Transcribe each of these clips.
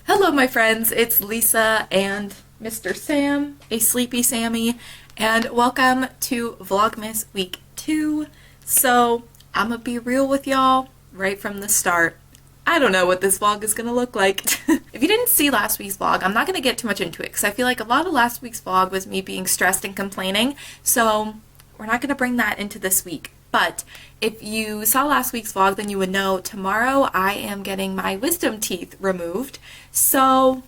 Hello my friends, it's Lisa and Mr. Sam, a sleepy Sammy, and welcome to Vlogmas Week 2. So, I'm gonna be real with y'all right from the start. I don't know what this vlog is gonna look like. If you didn't see last week's vlog, I'm not gonna get too much into it because I feel like a lot of last week's vlog was me being stressed and complaining, so we're not gonna bring that into this week. But if you saw last week's vlog, then you would know tomorrow I am getting my wisdom teeth removed. So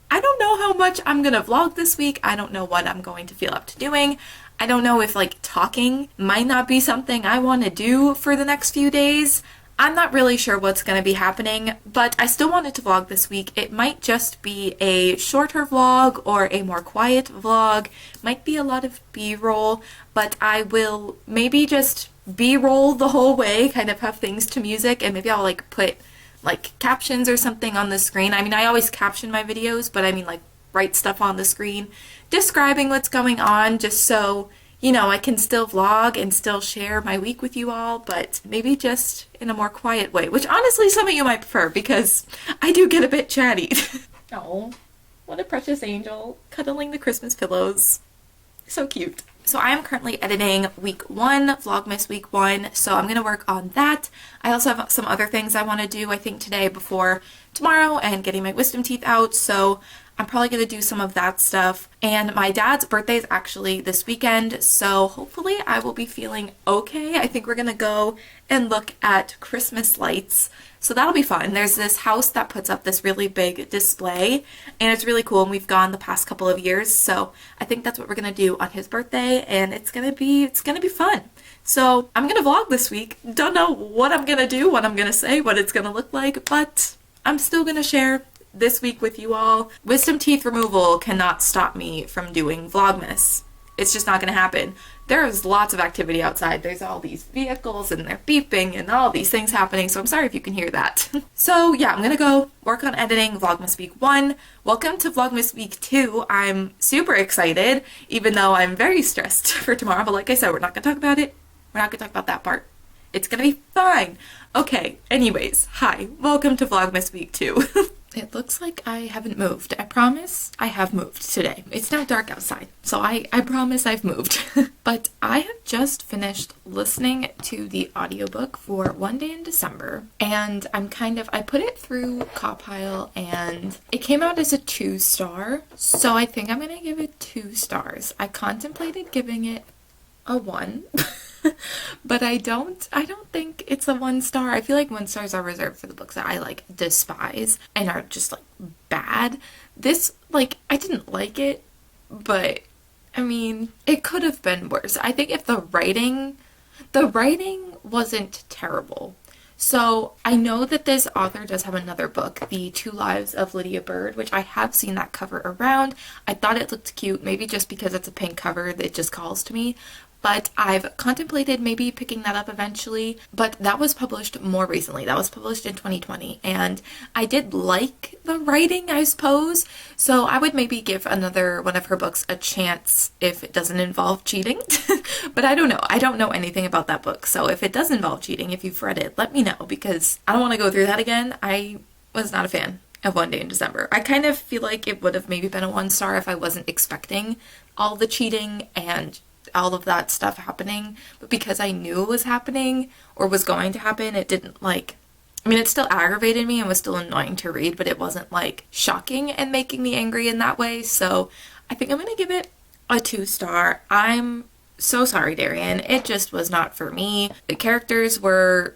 I don't know how much I'm gonna vlog this week. I don't know what I'm going to feel up to doing. I don't know if like talking might not be something I want to do for the next few days. I'm not really sure what's going to be happening, but I still wanted to vlog this week. It might just be a shorter vlog or a more quiet vlog. Might be a lot of B-roll, but I will maybe just B-roll the whole way, kind of have things to music, and maybe I'll like put like captions or something on the screen. I mean, I always caption my videos, but I mean like write stuff on the screen describing what's going on just so you know, I can still vlog and still share my week with you all, but maybe just in a more quiet way, which honestly some of you might prefer because I do get a bit chatty. Oh, what a precious angel, cuddling the Christmas pillows. So cute. So I am currently editing week 1, Vlogmas week 1, so I'm going to work on that. I also have some other things I want to do, I think today before tomorrow, and getting my wisdom teeth out, so I'm probably going to do some of that stuff. And my dad's birthday is actually this weekend, so hopefully I will be feeling okay. I think we're going to go and look at Christmas lights, so that'll be fun. There's this house that puts up this really big display, and it's really cool, and we've gone the past couple of years, so I think that's what we're going to do on his birthday, and it's going to be fun. So I'm going to vlog this week. Don't know what I'm going to do, what I'm going to say, what it's going to look like, but I'm still going to share this week with you all. Wisdom teeth removal cannot stop me from doing Vlogmas. It's just not going to happen. There's lots of activity outside. There's all these vehicles and they're beeping and all these things happening, so I'm sorry if you can hear that. So yeah, I'm going to go work on editing Vlogmas Week 1. Welcome to Vlogmas Week 2. I'm super excited, even though I'm very stressed for tomorrow, but like I said, we're not going to talk about it. We're not going to talk about that part. It's going to be fine. Okay, anyways, hi. Welcome to Vlogmas Week 2. It looks like I haven't moved. I promise I have moved today. It's now dark outside, so I promise I've moved. But I have just finished listening to the audiobook for One Day in December, and I put it through Copile, and it came out as a 2-star, so I think I'm gonna give it 2 stars. I contemplated giving it a 1. But I don't think it's a 1-star. I feel like 1 stars are reserved for the books that I like despise and are just like bad. This, like, I didn't like it, but I mean, it could have been worse. I think if the writing wasn't terrible. So I know that this author does have another book, The 2 Lives of Lydia Bird, which I have seen that cover around. I thought it looked cute, maybe just because it's a pink cover, it just calls to me. But I've contemplated maybe picking that up eventually, but that was published more recently. That was published in 2020, and I did like the writing, I suppose, so I would maybe give another one of her books a chance if it doesn't involve cheating. But I don't know. I don't know anything about that book, so if it does involve cheating, if you've read it, let me know, because I don't want to go through that again. I was not a fan of One Day in December. I kind of feel like it would have maybe been a 1-star if I wasn't expecting all the cheating and all of that stuff happening, but because I knew it was happening or was going to happen, it didn't it still aggravated me and was still annoying to read, but it wasn't like shocking and making me angry in that way. So I think I'm gonna give it a 2-star. I'm so sorry, Darian. It just was not for me. The characters were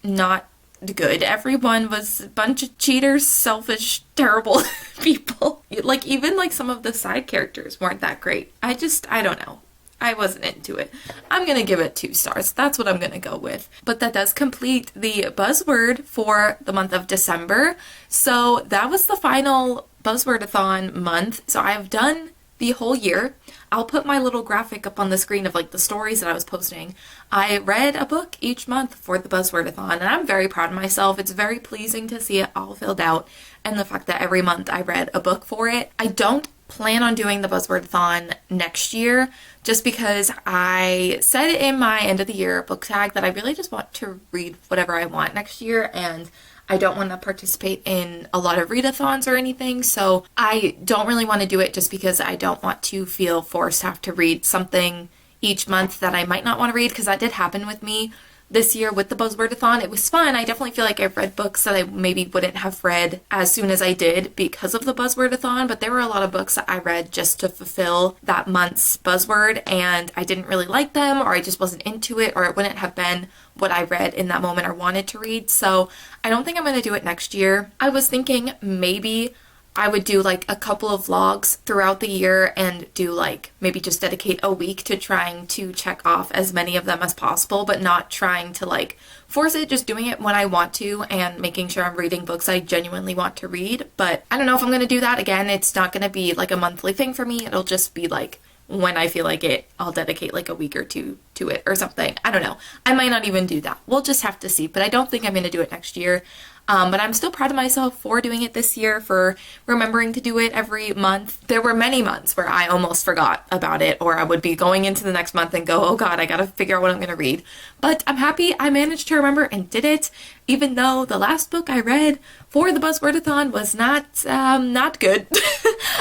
not good. Everyone was a bunch of cheaters, selfish, terrible people. Like even like some of the side characters weren't that great. I don't know. I wasn't into it. I'm gonna give it 2 stars. That's what I'm gonna go with. But that does complete the buzzword for the month of December. So that was the final buzzwordathon month. So I've done the whole year. I'll put my little graphic up on the screen of like the stories that I was posting. I read a book each month for the buzzwordathon, and I'm very proud of myself. It's very pleasing to see it all filled out, and the fact that every month I read a book for it. I don't plan on doing the Buzzwordathon next year, just because I said in my end of the year book tag that I really just want to read whatever I want next year, and I don't want to participate in a lot of readathons or anything, so I don't really want to do it just because I don't want to feel forced to have to read something each month that I might not want to read, because that did happen with me this year with the Buzzwordathon. It was fun. I definitely feel like I've read books that I maybe wouldn't have read as soon as I did because of the Buzzwordathon, but there were a lot of books that I read just to fulfill that month's buzzword, and I didn't really like them, or I just wasn't into it, or it wouldn't have been what I read in that moment or wanted to read. So I don't think I'm going to do it next year. I was thinking maybe I would do like a couple of vlogs throughout the year and do like maybe just dedicate a week to trying to check off as many of them as possible, but not trying to like force it, just doing it when I want to and making sure I'm reading books I genuinely want to read. But I don't know if I'm going to do that again. It's not going to be like a monthly thing for me. It'll just be like when I feel like it, I'll dedicate like a week or two to it or something. I don't know. I might not even do that. We'll just have to see, but I don't think I'm going to do it next year. But I'm still proud of myself for doing it this year, for remembering to do it every month. There were many months where I almost forgot about it, or I would be going into the next month and go, oh God, I gotta figure out what I'm gonna read. But I'm happy I managed to remember and did it, even though the last book I read for the Buzzwordathon was not good.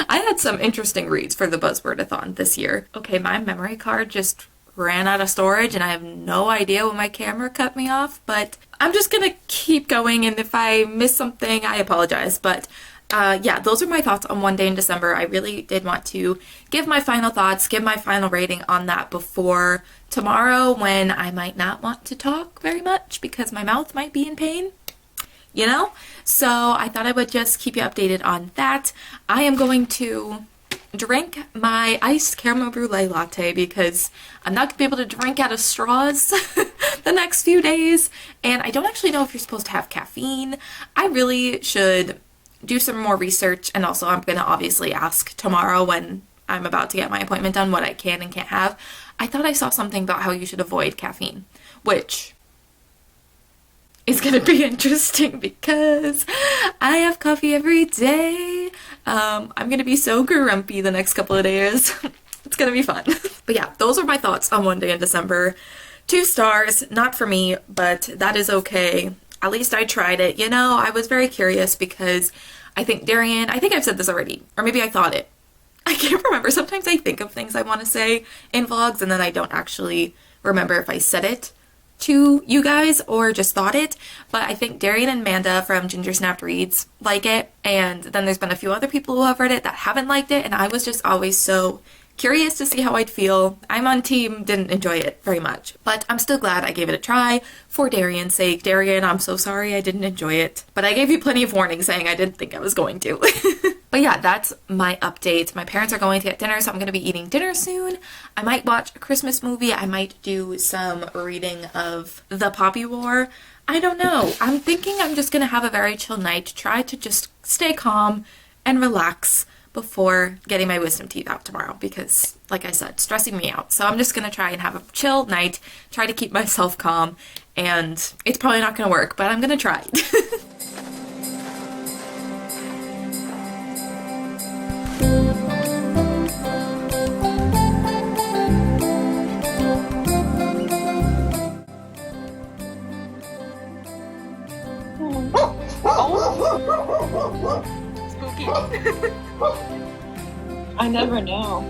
I had some interesting reads for the Buzzwordathon this year. Okay, my memory card just ran out of storage and I have no idea when my camera cut me off, but I'm just gonna keep going, and if I miss something, I apologize. But yeah, those are my thoughts on One Day in December. I really did want to give my final thoughts, give my final rating on that before tomorrow, when I might not want to talk very much because my mouth might be in pain, you know? So I thought I would just keep you updated on that. I am going to drink my iced caramel brulee latte because I'm not gonna be able to drink out of straws the next few days, and I don't actually know if you're supposed to have caffeine. I really should do some more research, and also I'm gonna obviously ask tomorrow when I'm about to get my appointment done what I can and can't have. I thought I saw something about how you should avoid caffeine, which is going to be interesting because I have coffee every day. I'm going to be so grumpy the next couple of days. It's going to be fun. But yeah, those are my thoughts on One Day in December. 2 stars, not for me, but that is okay. At least I tried it. You know, I was very curious because I think I've said this already, or maybe I thought it. I can't remember. Sometimes I think of things I want to say in vlogs and then I don't actually remember if I said it to you guys or just thought it, but I think Darian and Amanda from Ginger Snapped Reads like it, and then there's been a few other people who have read it that haven't liked it, and I was just always so curious to see how I'd feel. I'm on team didn't enjoy it very much, but I'm still glad I gave it a try for Darian's sake. Darian, I'm so sorry I didn't enjoy it, but I gave you plenty of warning saying I didn't think I was going to. But yeah, that's my update. My parents are going to get dinner, so I'm going to be eating dinner soon. I might watch a Christmas movie. I might do some reading of The Poppy War. I don't know. I'm thinking I'm just going to have a very chill night, try to just stay calm and relax before getting my wisdom teeth out tomorrow because, like I said, stressing me out. So I'm just going to try and have a chill night, try to keep myself calm, and it's probably not going to work, but I'm going to try. Spooky. I never know.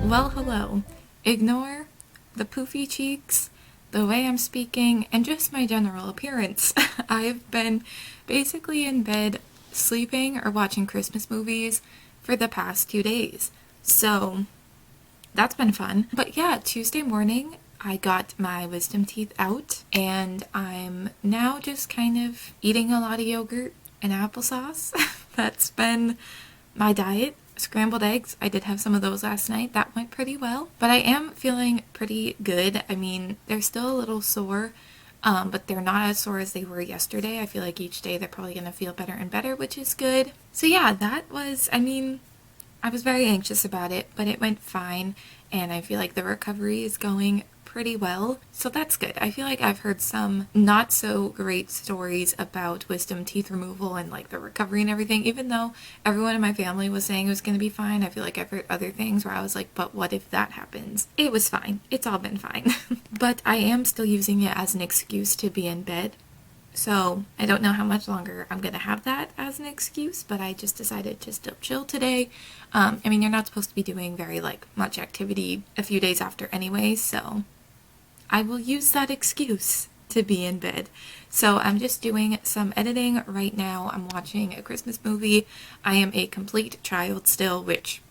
Well, hello. Ignore the poofy cheeks, the way I'm speaking, and just my general appearance. I've been basically in bed sleeping or watching Christmas movies for the past 2 days. So that's been fun. But yeah, Tuesday morning I got my wisdom teeth out and I'm now just kind of eating a lot of yogurt and applesauce. That's been my diet. Scrambled eggs, I did have some of those last night. That went pretty well. But I am feeling pretty good. I mean, they're still a little sore, but they're not as sore as they were yesterday. I feel like each day they're probably going to feel better and better, which is good. So yeah, that was, I was very anxious about it, but it went fine. And I feel like the recovery is going pretty well. So that's good. I feel like I've heard some not so great stories about wisdom teeth removal and like the recovery and everything. Even though everyone in my family was saying it was going to be fine, I feel like I've heard other things where I was like, but what if that happens? It was fine. It's all been fine. But I am still using it as an excuse to be in bed. So I don't know how much longer I'm going to have that as an excuse, but I just decided to still chill today. You're not supposed to be doing very much activity a few days after anyway, so I will use that excuse to be in bed. So I'm just doing some editing right now. I'm watching a Christmas movie. I am a complete child still, which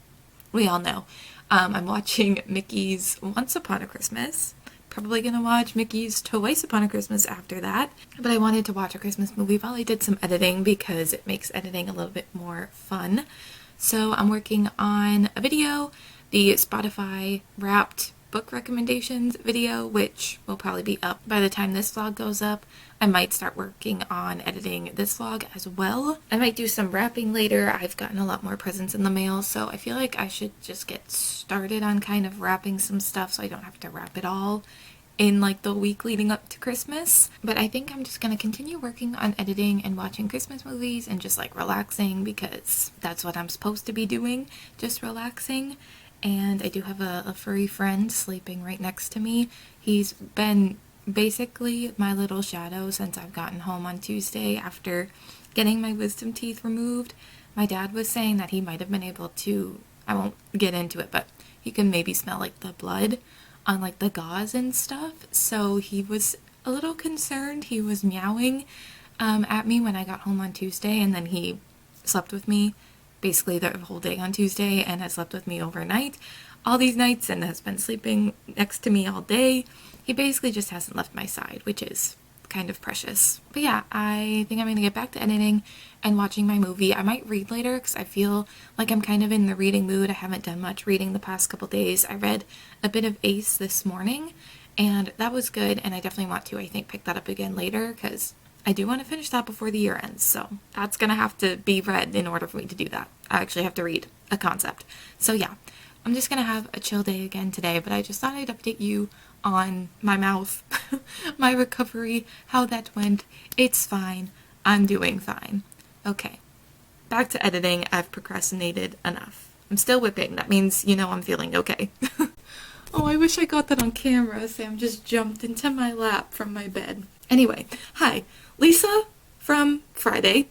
we all know. I'm watching Mickey's Once Upon a Christmas. Probably gonna watch Mickey's Twice Upon a Christmas after that. But I wanted to watch a Christmas movie while I did some editing because it makes editing a little bit more fun. So I'm working on a video, the Spotify Wrapped book recommendations video, which will probably be up by the time this vlog goes up. I might start working on editing this vlog as well. I might do some wrapping later. I've gotten a lot more presents in the mail, so I feel like I should just get started on kind of wrapping some stuff so I don't have to wrap it all in the week leading up to Christmas. But I think I'm just gonna continue working on editing and watching Christmas movies and just relaxing because that's what I'm supposed to be doing, just relaxing. And I do have a furry friend sleeping right next to me. He's been basically my little shadow since I've gotten home on Tuesday after getting my wisdom teeth removed. My dad was saying that he might have been able to, I won't get into it, but he can maybe smell the blood on the gauze and stuff. So he was a little concerned. He was meowing at me when I got home on Tuesday, and then he slept with me basically the whole day on Tuesday and has slept with me overnight all these nights and has been sleeping next to me all day. He basically just hasn't left my side, which is kind of precious. But yeah, I think I'm going to get back to editing and watching my movie. I might read later because I feel like I'm kind of in the reading mood. I haven't done much reading the past couple days. I read a bit of Ace this morning and that was good, and I definitely want to, I think, pick that up again later because I do want to finish that before the year ends, so that's going to have to be read in order for me to do that. I actually have to read a concept. So yeah, I'm just going to have a chill day again today, but I just thought I'd update you on my mouth, my recovery, how that went. It's fine. I'm doing fine. Okay, back to editing. I've procrastinated enough. I'm still whipping. That means, I'm feeling okay. Oh, I wish I got that on camera. Sam just jumped into my lap from my bed. Anyway, hi, Lisa from Friday.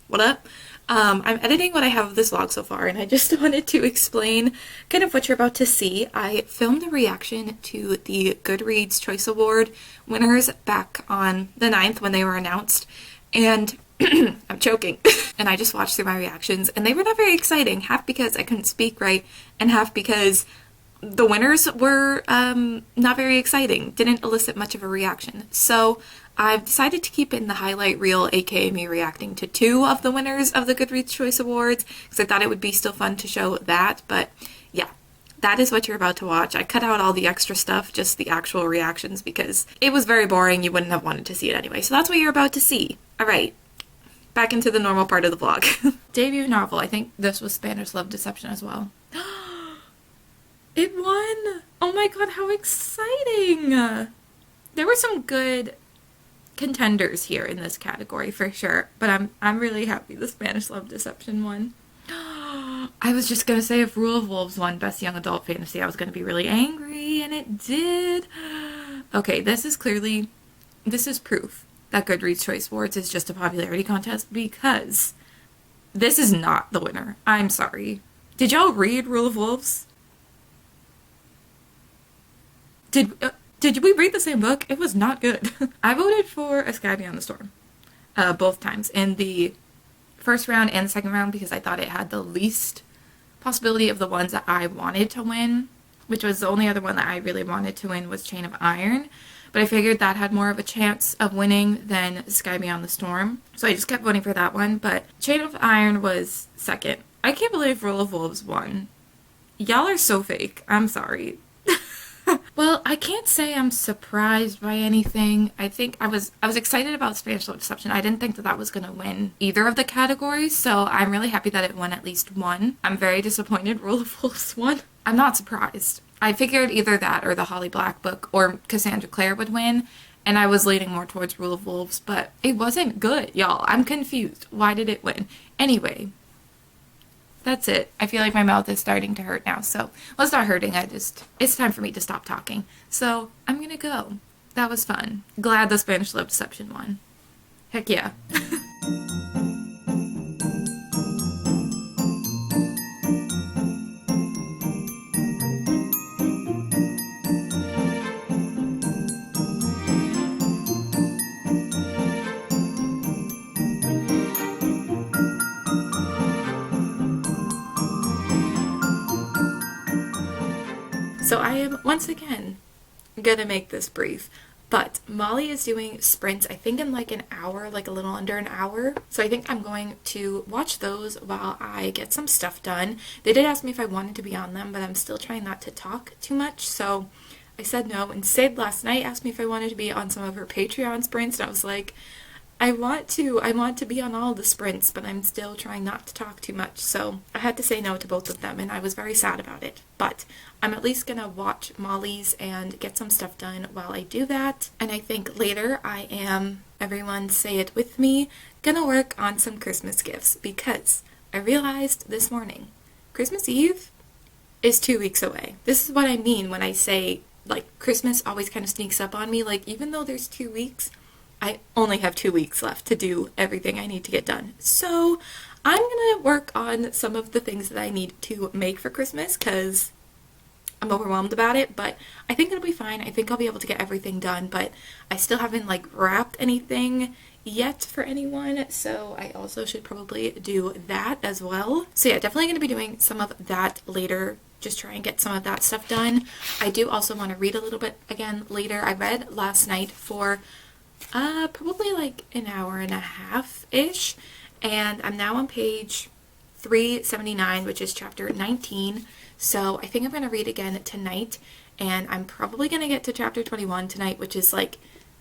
What up? I'm editing what I have of this vlog so far, and I just wanted to explain kind of what you're about to see. I filmed a reaction to the Goodreads Choice Award winners back on the 9th when they were announced, and I'm choking. And I just watched through my reactions, and they were not very exciting, half because I couldn't speak right, and half because the winners were not very exciting, didn't elicit much of a reaction. So I've decided to keep in the highlight reel, aka me reacting to 2 of the winners of the Goodreads Choice Awards, because I thought it would be still fun to show that. But yeah, that is what you're about to watch. I cut out all the extra stuff, just the actual reactions, because it was very boring. You wouldn't have wanted to see it anyway. So that's what you're about to see. All right, back into the normal part of the vlog. Debut novel. I think this was Spanish Love Deception as well. It won! Oh my god, how exciting! There were some good contenders here in this category for sure, but I'm really happy the Spanish Love Deception won. I was just gonna say if Rule of Wolves won Best Young Adult Fantasy, I was gonna be really angry, and it did. Okay, this is proof that Goodreads Choice Awards is just a popularity contest, because this is not the winner. I'm sorry. Did y'all read Rule of Wolves? Did we read the same book? It was not good. I voted for A Sky Beyond the Storm, both times, in the first round and the second round, because I thought it had the least possibility of the ones that I wanted to win, which was the only other one that I really wanted to win was Chain of Iron. But I figured that had more of a chance of winning than Sky Beyond the Storm. So I just kept voting for that one. But Chain of Iron was second. I can't believe Rule of Wolves won. Y'all are so fake. I'm sorry. Well, I can't say I'm surprised by anything. I think I was excited about Spanish Love Deception. I didn't think that that was going to win either of the categories, so I'm really happy that it won at least one. I'm very disappointed Rule of Wolves won. I'm not surprised. I figured either that or the Holly Black book or Cassandra Clare would win, and I was leaning more towards Rule of Wolves, but it wasn't good, y'all. I'm confused. Why did it win? Anyway, that's it. I feel like my mouth is starting to hurt now, so well, it's not hurting. It's time for me to stop talking. So I'm gonna go. That was fun. Glad the Spanish Love Deception won. Heck yeah. So I am, once again, gonna make this brief, but Molly is doing sprints, I think in like an hour, like a little under an hour. So I think I'm going to watch those while I get some stuff done. They did ask me if I wanted to be on them, but I'm still trying not to talk too much, so I said no. And Sid last night asked me if I wanted to be on some of her Patreon sprints, and I was like, I want to be on all the sprints, but I'm still trying not to talk too much, so I had to say no to both of them, and I was very sad about it. But I'm at least gonna watch Molly's and get some stuff done while I do that, and I think later I am, everyone say it with me, gonna work on some Christmas gifts, because I realized this morning, Christmas Eve is 2 weeks away. This is what I mean when I say, like, Christmas always kind of sneaks up on me, like, even though there's 2 weeks, I only have 2 weeks left to do everything I need to get done. So I'm gonna work on some of the things that I need to make for Christmas because I'm overwhelmed about it, but I think it'll be fine. I think I'll be able to get everything done, but I still haven't like wrapped anything yet for anyone, so I also should probably do that as well. So yeah, definitely gonna be doing some of that later. Just try and get some of that stuff done. I do also want to read a little bit again later. I read last night for probably like an hour and a half-ish, and I'm now on page 379, which is chapter 19, so I think I'm going to read again tonight, and I'm probably going to get to chapter 21 tonight, which is like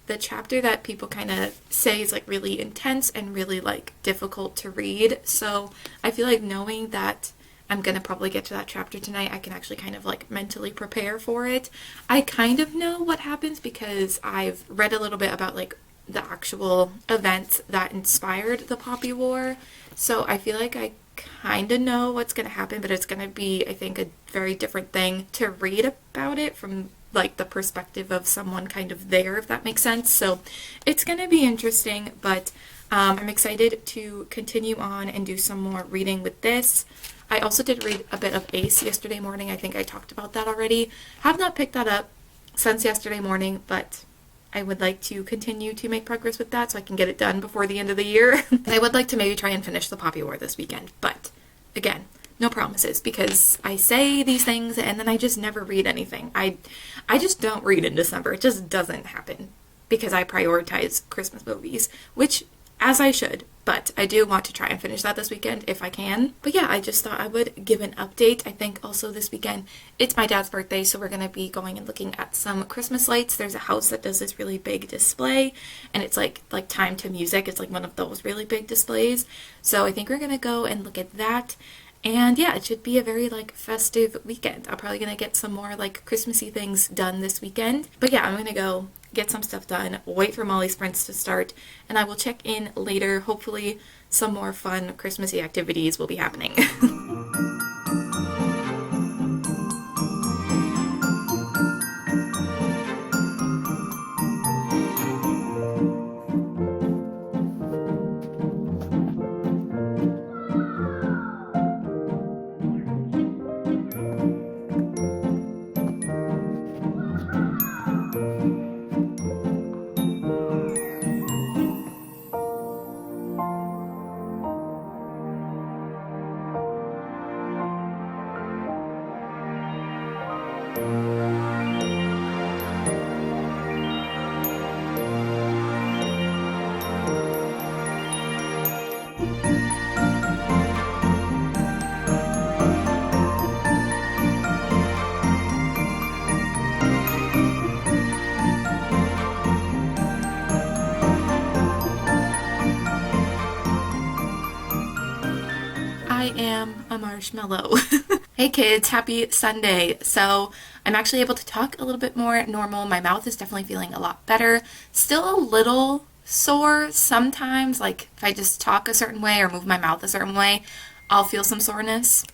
the chapter that people kind of say is like really intense and really like difficult to read, so I feel like knowing that I'm going to probably get to that chapter tonight, I can actually kind of like mentally prepare for it. I kind of know what happens because I've read a little bit about like the actual events that inspired the Poppy War. So I feel like I kind of know what's going to happen, but it's going to be, I think, a very different thing to read about it from like the perspective of someone kind of there, if that makes sense. So it's going to be interesting, but I'm excited to continue on and do some more reading with this. I also did read a bit of Ace yesterday morning. I think I talked about that already. Have not picked that up since yesterday morning, but I would like to continue to make progress with that so I can get it done before the end of the year. I would like to maybe try and finish the Poppy War this weekend, but again, no promises because I say these things and then I just never read anything. I just don't read in December. It just doesn't happen because I prioritize Christmas movies, which as I should, but I do want to try and finish that this weekend if I can. But yeah, I just thought I would give an update. I think also this weekend, it's my dad's birthday, so we're going to be going and looking at some Christmas lights. There's a house that does this really big display, and it's like Time to Music. It's like one of those really big displays. So I think we're going to go and look at that. And yeah, it should be a very like festive weekend. I'm probably going to get some more like Christmassy things done this weekend. But yeah, I'm going to go get some stuff done, wait for Molly sprints to start, and I will check in later. Hopefully some more fun Christmassy activities will be happening. I am a marshmallow. Hey kids, happy Sunday. So I'm actually able to talk a little bit more normal. My mouth is definitely feeling a lot better. Still a little sore sometimes, like if I just talk a certain way or move my mouth a certain way, I'll feel some soreness.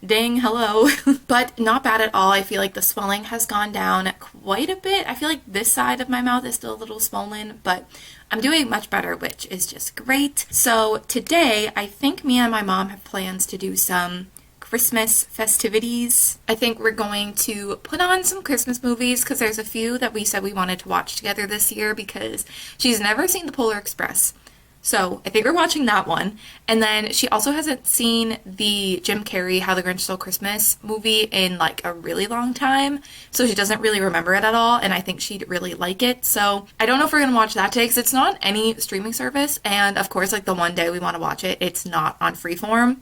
Dang, hello. But not bad at all. I feel like the swelling has gone down quite a bit. I feel like this side of my mouth is still a little swollen, but I'm doing much better, which is just great. So today, I think me and my mom have plans to do some Christmas festivities. I think we're going to put on some Christmas movies because there's a few that we said we wanted to watch together this year because she's never seen The Polar Express. So I think we're watching that one. And then she also hasn't seen the Jim Carrey How the Grinch Stole Christmas movie in like a really long time. So she doesn't really remember it at all. And I think she'd really like it. So I don't know if we're going to watch that today because it's not on any streaming service. And of course, like the one day we want to watch it, it's not on Freeform.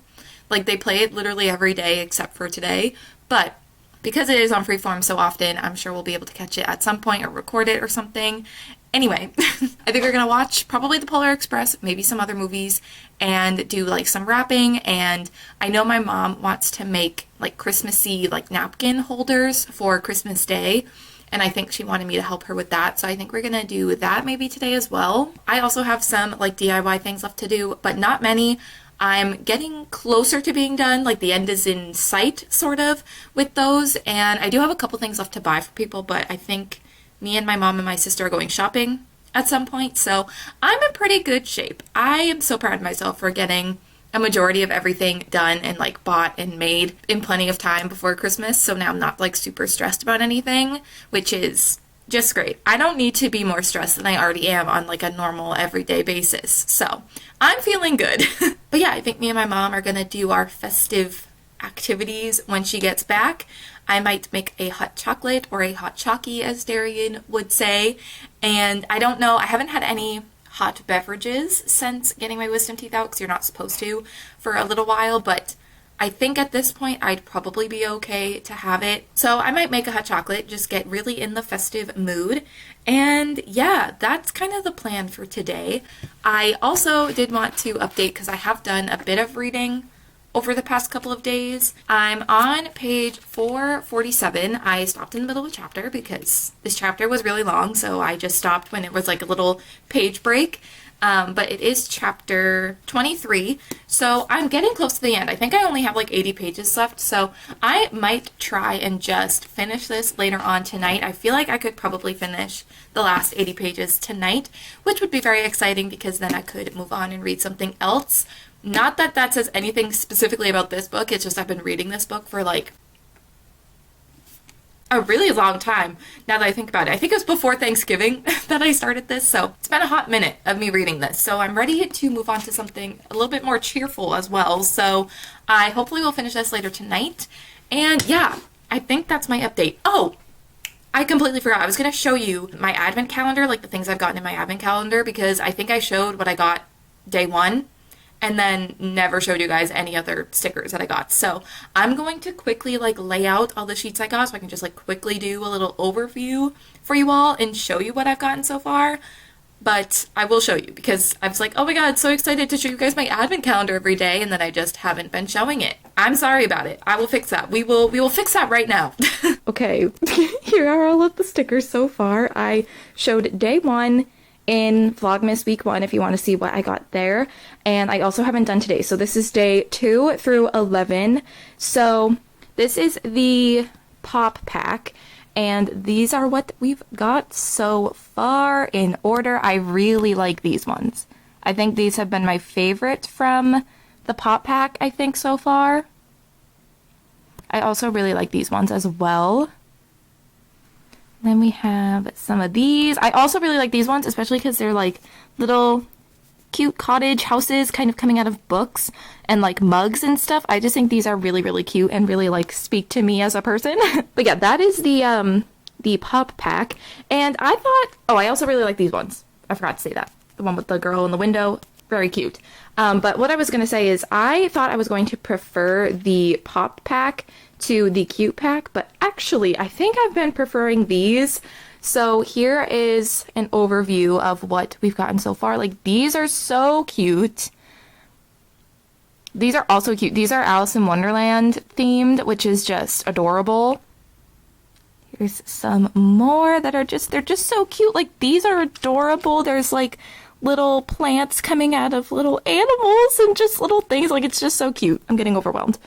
Like they play it literally every day except for today. But because it is on Freeform so often, I'm sure we'll be able to catch it at some point or record it or something. Anyway, I think we're going to watch probably The Polar Express, maybe some other movies, and do like some wrapping. And I know my mom wants to make like Christmassy like napkin holders for Christmas Day. And I think she wanted me to help her with that. So I think we're going to do that maybe today as well. I also have some like DIY things left to do, but not many. I'm getting closer to being done, like the end is in sight, sort of, with those. And I do have a couple things left to buy for people, but I think me and my mom and my sister are going shopping at some point, so I'm in pretty good shape. I am so proud of myself for getting a majority of everything done and like bought and made in plenty of time before Christmas, so now I'm not like super stressed about anything, which is just great. I don't need to be more stressed than I already am on like a normal everyday basis, so I'm feeling good. But yeah, I think me and my mom are gonna do our festive activities when she gets back. I might make a hot chocolate or a hot chalky, as Darian would say. And I don't know, I haven't had any hot beverages since getting my wisdom teeth out because you're not supposed to for a little while, but I think at this point I'd probably be okay to have it. So I might make a hot chocolate, just get really in the festive mood. And yeah, that's kind of the plan for today. I also did want to update because I have done a bit of reading over the past couple of days. I'm on page 447. I stopped in the middle of a chapter because this chapter was really long, so I just stopped when it was like a little page break. But it is chapter 23, so I'm getting close to the end. I think I only have like 80 pages left, so I might try and just finish this later on tonight. I feel like I could probably finish the last 80 pages tonight, which would be very exciting because then I could move on and read something else. Not that that says anything specifically about this book, it's just I've been reading this book for like a really long time now that I think about it. I think it was before Thanksgiving that I started this, so it's been a hot minute of me reading this. So I'm ready to move on to something a little bit more cheerful as well. So I hopefully will finish this later tonight. And yeah, I think that's my update. Oh, I completely forgot. I was going to show you my advent calendar, like the things I've gotten in my advent calendar, because I think I showed what I got day one and then never showed you guys any other stickers that I got. So I'm going to quickly like lay out all the sheets I got so I can just like quickly do a little overview for you all and show you what I've gotten so far. But I will show you because I was like, oh my god, so excited to show you guys my advent calendar every day, and then I just haven't been showing it. I'm sorry about it. I will fix that. We will fix that right now. Okay, here are all of the stickers so far. I showed day one in Vlogmas week 1 if you want to see what I got there, and I also haven't done today, so this is day 2 through 11. So this is the pop pack, and these are what we've got so far in order. I really like these ones. I think these have been my favorite from the pop pack, I think, so far. I also really like these ones as well. Then we have some of these. I also really like these ones, especially because they're like little cute cottage houses kind of coming out of books and like mugs and stuff. I just think these are really, really cute and really like speak to me as a person. But yeah, that is the pop pack. And I thought, oh, I also really like these ones. I forgot to say that. The one with the girl in the window, very cute. But what I was going to say is I thought I was going to prefer the pop pack to the cute pack, but actually I think I've been preferring these. So here is an overview of what we've gotten so far. Like, these are so cute. These are also cute. These are Alice in Wonderland themed, which is just adorable. Here's some more that are just, they're just so cute. Like, these are adorable. There's like little plants coming out of little animals and just little things. Like, it's just so cute. I'm getting overwhelmed.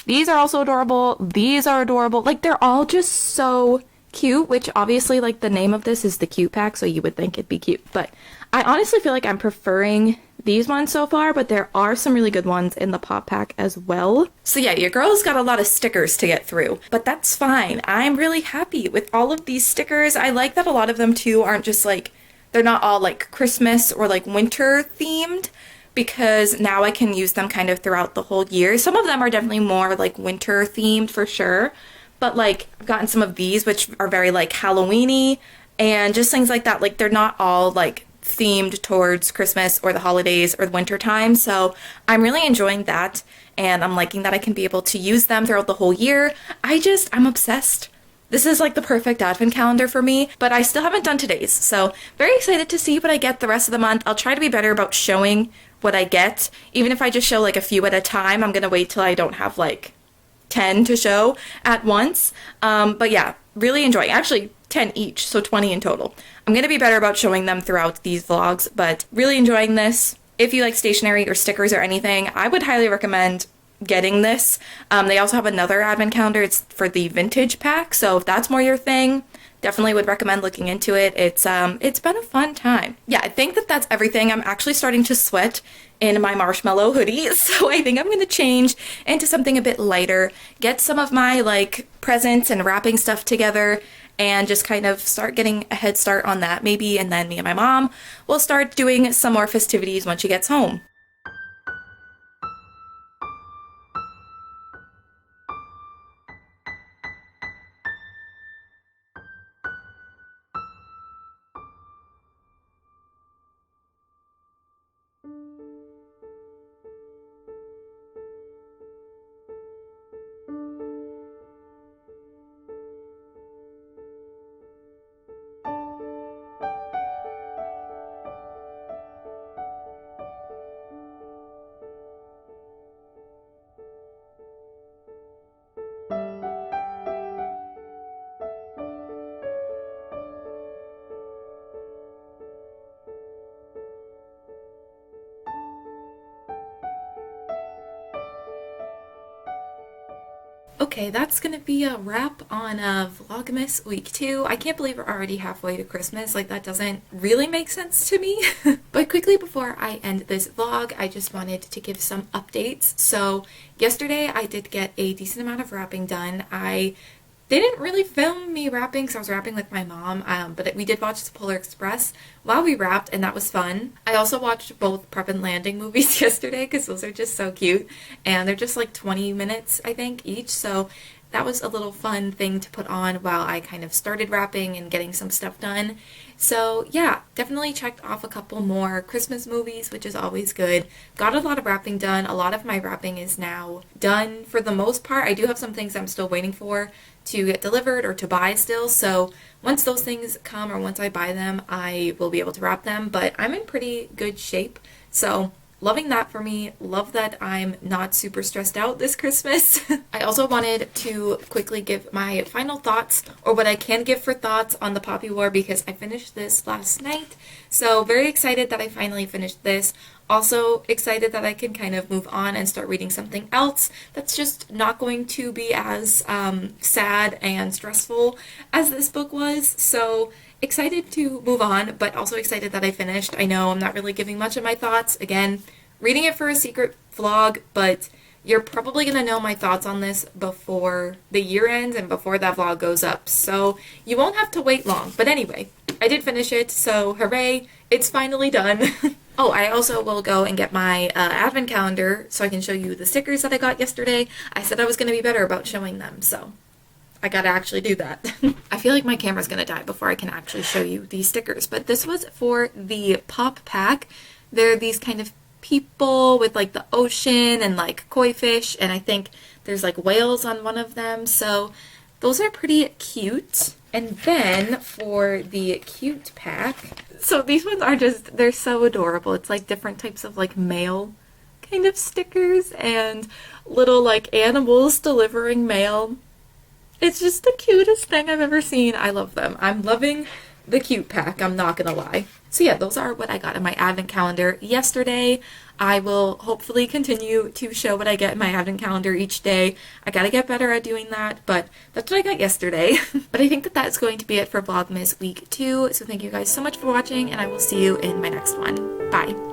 These are also adorable. These are adorable. Like, they're all just so cute, which obviously, like, the name of this is the cute pack, so you would think it'd be cute. But I honestly feel like I'm preferring these ones so far, but there are some really good ones in the pop pack as well. So yeah, your girl's got a lot of stickers to get through, but that's fine. I'm really happy with all of these stickers. I like that a lot of them too aren't just like, they're not all like Christmas or like winter themed, because now I can use them kind of throughout the whole year. Some of them are definitely more like winter themed for sure, but like I've gotten some of these which are very like Halloween-y and just things like that. Like, they're not all like themed towards Christmas or the holidays or the winter time. So I'm really enjoying that, and I'm liking that I can be able to use them throughout the whole year. I'm obsessed. This is like the perfect advent calendar for me, but I still haven't done today's. So very excited to see what I get the rest of the month. I'll try to be better about showing what I get. Even if I just show like a few at a time, I'm gonna wait till I don't have like 10 to show at once. But yeah, really enjoying. Actually, 10 each, so 20 in total. I'm gonna be better about showing them throughout these vlogs, but really enjoying this. If you like stationery or stickers or anything, I would highly recommend getting this. They also have another advent calendar. It's for the vintage pack, so if that's more your thing, definitely would recommend looking into it. It's been a fun time. Yeah, I think that that's everything. I'm actually starting to sweat in my marshmallow hoodie, so I think I'm gonna change into something a bit lighter, get some of my like presents and wrapping stuff together, and just kind of start getting a head start on that maybe, and then me and my mom will start doing some more festivities when she gets home. Okay, that's gonna be a wrap on Vlogmas week 2. I can't believe we're already halfway to Christmas. Like, that doesn't really make sense to me. But quickly before I end this vlog, I just wanted to give some updates. So yesterday I did get a decent amount of wrapping done. They didn't really film me wrapping because I was wrapping with my mom, but we did watch the Polar Express while we wrapped, and that was fun. I also watched both Prep and Landing movies yesterday because those are just so cute, and they're just like 20 minutes, I think, each, so that was a little fun thing to put on while I kind of started wrapping and getting some stuff done. So yeah, definitely checked off a couple more Christmas movies, which is always good. Got a lot of wrapping done. A lot of my wrapping is now done for the most part. I do have some things I'm still waiting for to get delivered or to buy still, so once those things come or once I buy them, I will be able to wrap them, but I'm in pretty good shape, so loving that for me. Love that I'm not super stressed out this Christmas. I also wanted to quickly give my final thoughts, or what I can give for thoughts on the Poppy War, because I finished this last night. So very excited that I finally finished this. Also excited that I can kind of move on and start reading something else that's just not going to be as sad and stressful as this book was. So excited to move on, but also excited that I finished. I know I'm not really giving much of my thoughts. Again, reading it for a secret vlog, but you're probably going to know my thoughts on this before the year ends and before that vlog goes up. So you won't have to wait long. But anyway, I did finish it, so hooray, it's finally done. Oh, I also will go and get my advent calendar so I can show you the stickers that I got yesterday. I said I was going to be better about showing them, so I gotta actually do that. I feel like my camera's gonna die before I can actually show you these stickers, but this was for the pop pack. They're these kind of people with like the ocean and like koi fish, and I think there's like whales on one of them, so those are pretty cute. And then for the cute pack, so these ones are just, they're so adorable. It's like different types of like mail kind of stickers and little like animals delivering mail. It's just the cutest thing I've ever seen. I love them. I'm loving the cute pack, I'm not gonna lie. So yeah, those are what I got in my advent calendar yesterday. I will hopefully continue to show what I get in my advent calendar each day. I gotta get better at doing that, but that's what I got yesterday. But I think that that's going to be it for Vlogmas Week 2. So thank you guys so much for watching, and I will see you in my next one. Bye!